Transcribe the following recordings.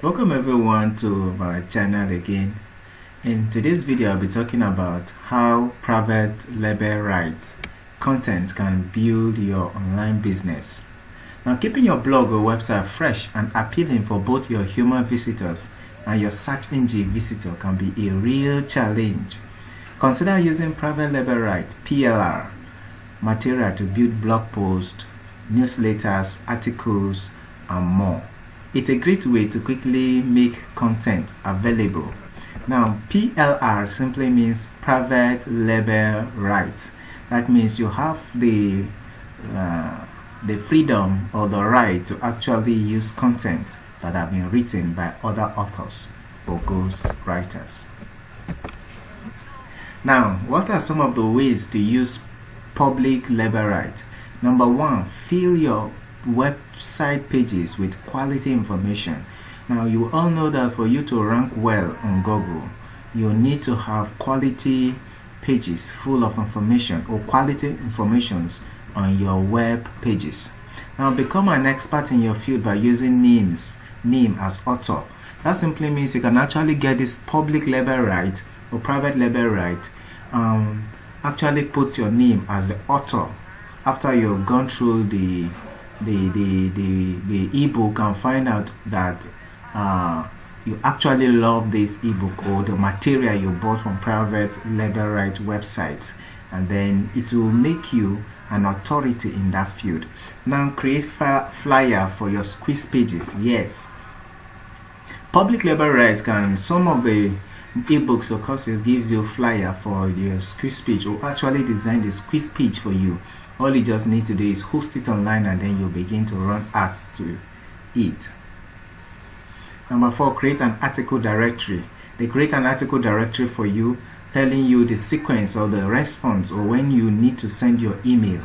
Welcome everyone to my channel again. In today's video I'll be talking about how private label rights content can build your online business. Now, keeping your blog or website fresh and appealing for both your human visitors and your search engine visitor can be a real challenge. Consider using private label rights (PLR) material to build blog posts, newsletters, articles, and more. It's a great way to quickly make content available. Now, PLR simply means private label rights. That means you have the freedom or the right to actually use content that have been written by other authors or ghost writers. Now, what are some of the ways to use public label right? Number one, fill your website pages with quality information. Now, you all know that for you to rank well on Google, you need to have quality pages full of information or quality informations on your web pages. Now, become an expert in your field by using name as author. That simply means you can actually get this public label right or private label right. Actually put your name as the author after you've gone through the ebook and find out that you actually love this ebook or the material you bought from private label right websites, and then it will make you an authority in that field. Now, create flyer for your squeeze pages. Yes, public label rights can, some of the ebooks or courses gives you flyer for your squeeze page, or actually design the squeeze page for you. All you just need to do is host it online, and then you'll begin to run ads to it. Number four, create an article directory. They create an article directory for you, telling you the sequence or the response or when you need to send your email.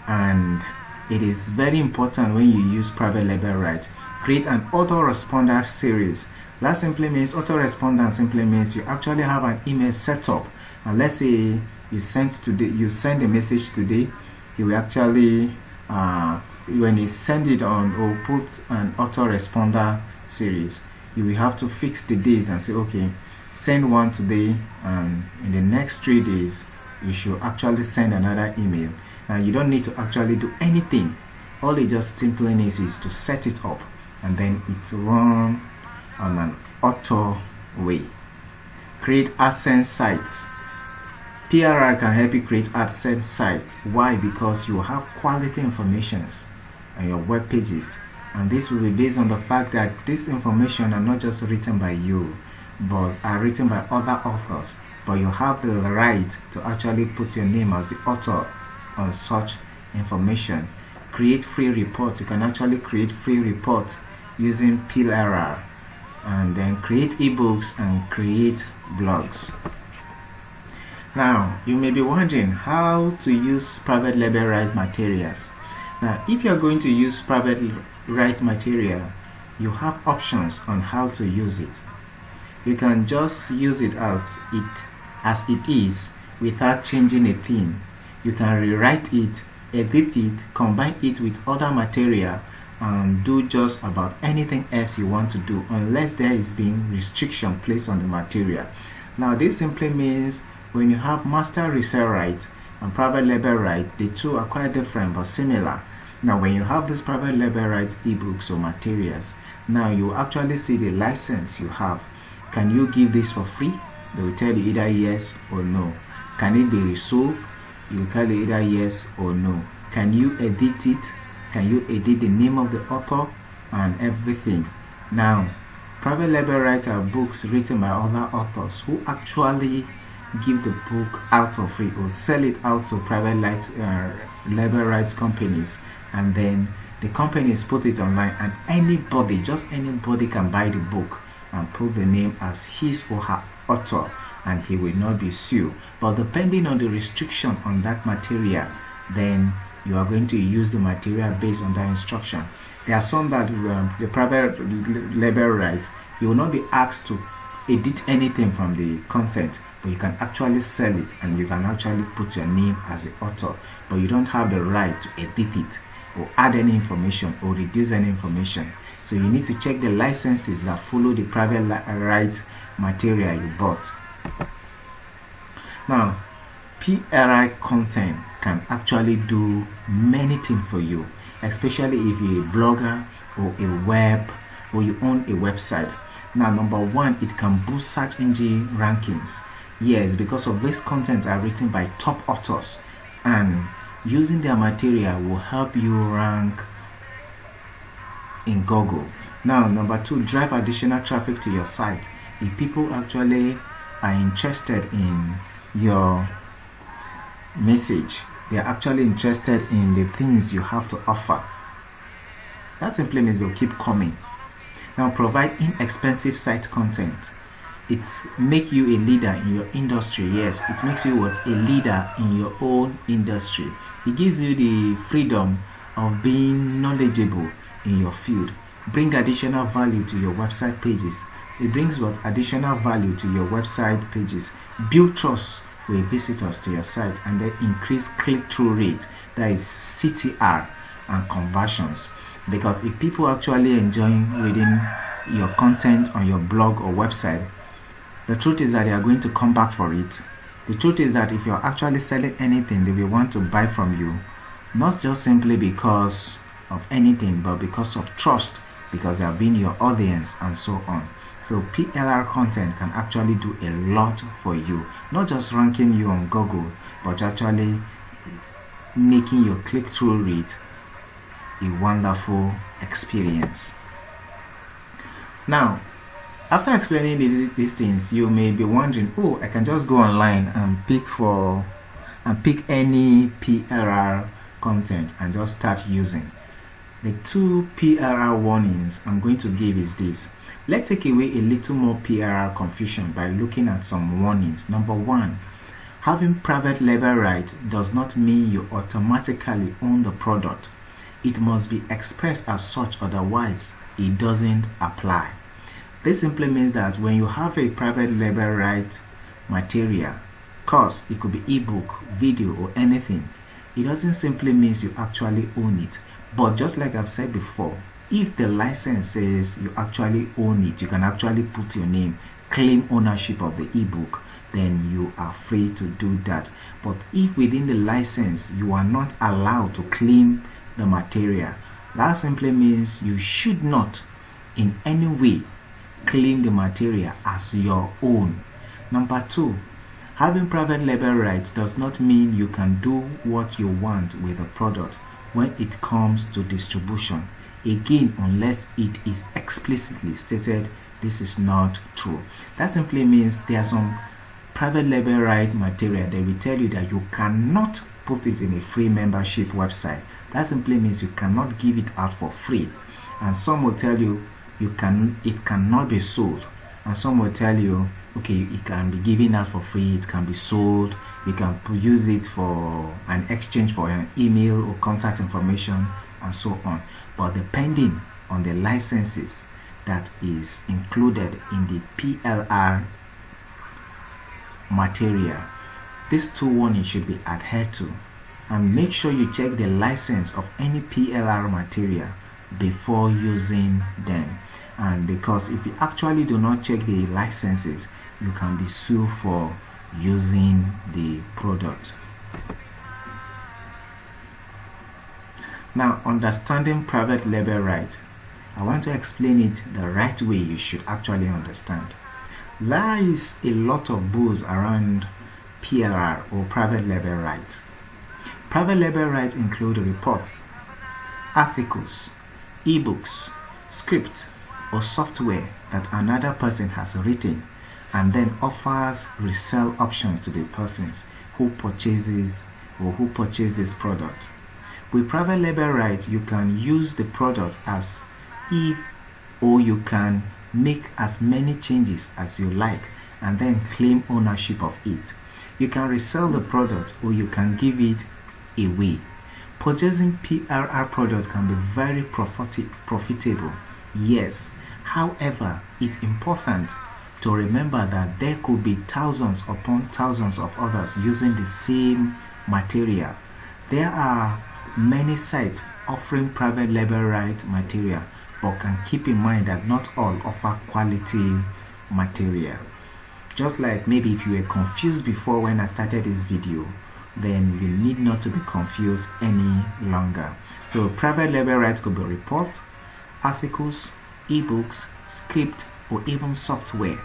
And it is very important when you use private label right. Create an autoresponder series. That simply means autoresponder simply means you actually have an email set up, and let's say you send a message today, you will actually when you send it on or put an autoresponder series, you will have to fix the days and say, okay, send one today, and in the next 3 days you should actually send another email. Now, you don't need to actually do anything. All it just simply needs is to set it up, and then it's run on an auto way. Create AdSense sites. PLR can help you create AdSense sites. Why? Because you have quality information on your web pages, and this will be based on the fact that this information are not just written by you, but are written by other authors, but you have the right to actually put your name as the author on such information. Create free reports. You can actually create free reports using PLR, and then create ebooks and create blogs. Now, you may be wondering how to use private label right materials. Now, if you are going to use private right material, you have options on how to use it. You can just use it as it is without changing a thing. You can rewrite it, edit it, combine it with other material, and do just about anything else you want to do, unless there is being restriction placed on the material. Now, this simply means when you have master resale right and private label right, the two are quite different but similar. Now, when you have this private label right ebooks or materials, now you actually see the license you have. Can you give this for free? They will tell you either yes or no. Can it be resold? You will tell you either yes or no. Can you edit it? Can you edit the name of the author and everything? Now, private label rights are books written by other authors who actually give the book out for free or sell it out to private label rights companies, and then the companies put it online, and anybody, just anybody, can buy the book and put the name as his or her author, and he will not be sued. But depending on the restriction on that material, then you are going to use the material based on that instruction. There are some that the private label right, you will not be asked to edit anything from the content, but you can actually sell it, and you can actually put your name as the author, but you don't have the right to edit it or add any information or reduce any information. So you need to check the licenses that follow the private right material you bought. Now, PRI content can actually do many things for you, especially if you're a blogger or a web or you own a website. Now, number one, it can boost search engine rankings. Yes, because of this content are written by top authors, and using their material will help you rank in Google. Now, number two, drive additional traffic to your site. If people actually are interested in your message, they are actually interested in the things you have to offer, that simply means they'll keep coming. Now, provide inexpensive site content. It makes you a leader in your industry. Yes, it makes you what? A leader in your own industry. It gives you the freedom of being knowledgeable in your field. Bring additional value to your website pages. It brings what? Additional value to your website pages. Build trust with visitors to your site, and then increase click-through rate, that is CTR, and conversions. Because if people actually enjoying reading your content on your blog or website, the truth is that they are going to come back for it. The truth is that if you're actually selling anything, they will want to buy from you, not just simply because of anything, but because of trust, because they have been your audience, and so on. So PLR content can actually do a lot for you, not just ranking you on Google, but actually making your click-through rate a wonderful experience. Now, after explaining these things, you may be wondering, oh, I can just go online and pick any PLR content and just start using. The two PLR warnings I'm going to give is this. Let's take away a little more PLR confusion by looking at some warnings. Number one, having private label right does not mean you automatically own the product. It must be expressed as such, otherwise it doesn't apply. This simply means that when you have a private label right material, course, it could be ebook, video, or anything, it doesn't simply mean you actually own it. But just like I've said before, if the license says you actually own it, you can actually put your name, claim ownership of the ebook, then you are free to do that. But if within the license you are not allowed to claim the material, that simply means you should not in any way claim the material as your own. Number two, having private label rights does not mean you can do what you want with a product when it comes to distribution. Again, unless it is explicitly stated, this is not true. That simply means there are some private label right material they will tell you that you cannot put it in a free membership website. That simply means you cannot give it out for free. And some will tell you it cannot be sold. And some will tell you, okay, it can be given out for free, it can be sold, you can use it for an exchange for an email or contact information, and so on. But depending on the licenses that is included in the PLR material, these two warnings should be adhered to. And make sure you check the license of any PLR material before using them. And because if you actually do not check the licenses, you can be sued for using the product. Now, understanding private label rights, I want to explain it the right way you should actually understand. There is a lot of buzz around PLR or private label rights. Private label rights include reports, articles, ebooks, scripts, or software that another person has written and then offers resell options to the persons who purchases or who purchase this product. With private label rights, you can use the product as if, or you can make as many changes as you like and then claim ownership of it. You can resell the product or you can give it away. Purchasing PLR products can be very profitable, yes. However, it's important to remember that there could be thousands upon thousands of others using the same material. There are many sites offering private label right material but can keep in mind that not all offer quality material. Just like maybe if you were confused before when I started this video, then you need not to be confused any longer. So private label rights could be reports, articles, ebooks, script, or even software.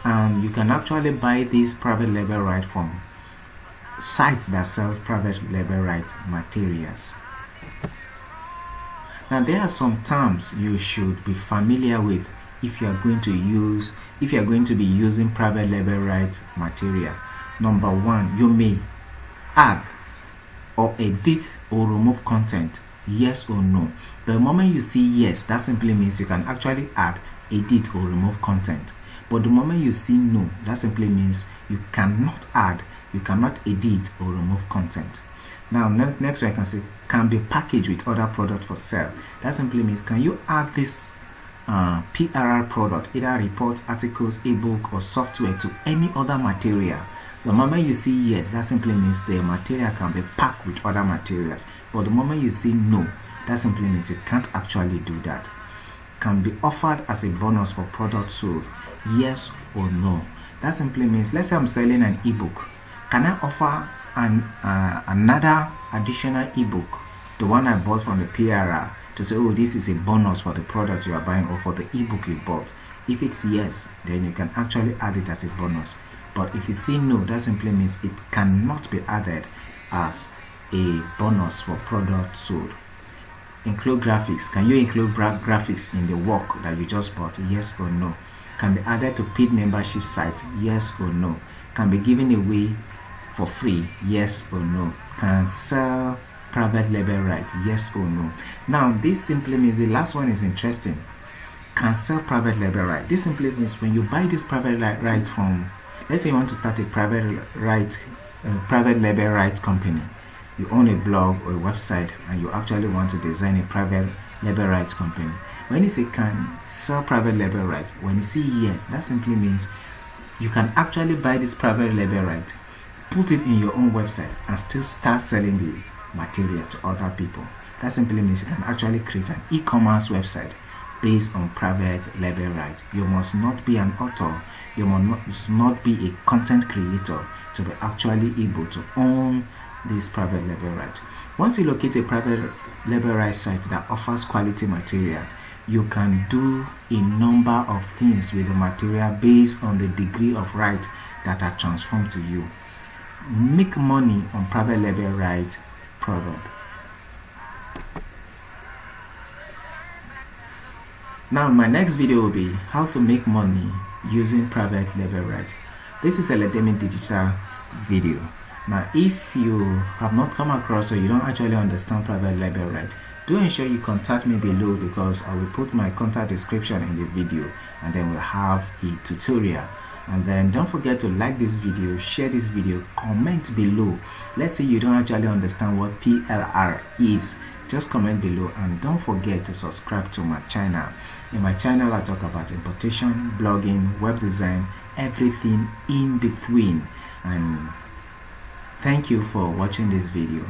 And you can actually buy these private label rights from sites that sell private label rights materials. Now there are some terms you should be familiar with if you are going to be using private label rights material. Number one, you may add or edit or remove content, yes or no. The moment you see yes, that simply means you can actually add, edit or remove content. But the moment you see no, that simply means you cannot add, you cannot edit or remove content. Now next one I can say can be packaged with other products for sale. That simply means can you add this PRR product, either reports, articles, ebook or software, to any other material. The moment you see yes, that simply means the material can be packed with other materials. But the moment you see no, that simply means you can't actually do that. Can be offered as a bonus for products sold, yes or no. That simply means, let's say I'm selling an ebook. Can I offer another additional ebook, the one I bought from the PRR, to say, oh, this is a bonus for the product you are buying or for the ebook you bought? If it's yes, then you can actually add it as a bonus. But if you say no, that simply means it cannot be added as a bonus for product sold. Include graphics. Can you include graphics in the work that you just bought, yes or no? Can be added to paid membership site, yes or no? Can be given away for free, yes or no? Can sell private label right, yes or no? Now this simply means, the last one is interesting. Can sell private label right. This simply means when you buy this private rights from, let's say you want to start a private label rights company. You own a blog or a website and you actually want to design a private label rights company. When you say can sell private label rights, when you see yes, that simply means you can actually buy this private label right, put it in your own website and still start selling the material to other people. That simply means you can actually create an e-commerce website based on private label right. You must not be an author, you must not be a content creator to be actually able to own this private label right. Once you locate a private label right site that offers quality material, you can do a number of things with the material based on the degree of right that are transformed to you. Make money on private label right product. Now my next video will be how to make money using private label right. This is a Ledemi Digital video. Now if you have not come across or you don't actually understand private label right, do ensure you contact me below, because I will put my contact description in the video and then we'll have a tutorial. And then don't forget to like this video, share this video, comment below. Let's say you don't actually understand what PLR is, just comment below, and don't forget to subscribe to my channel. In my channel I talk about importation, blogging, web design, everything in between. And thank you for watching this video.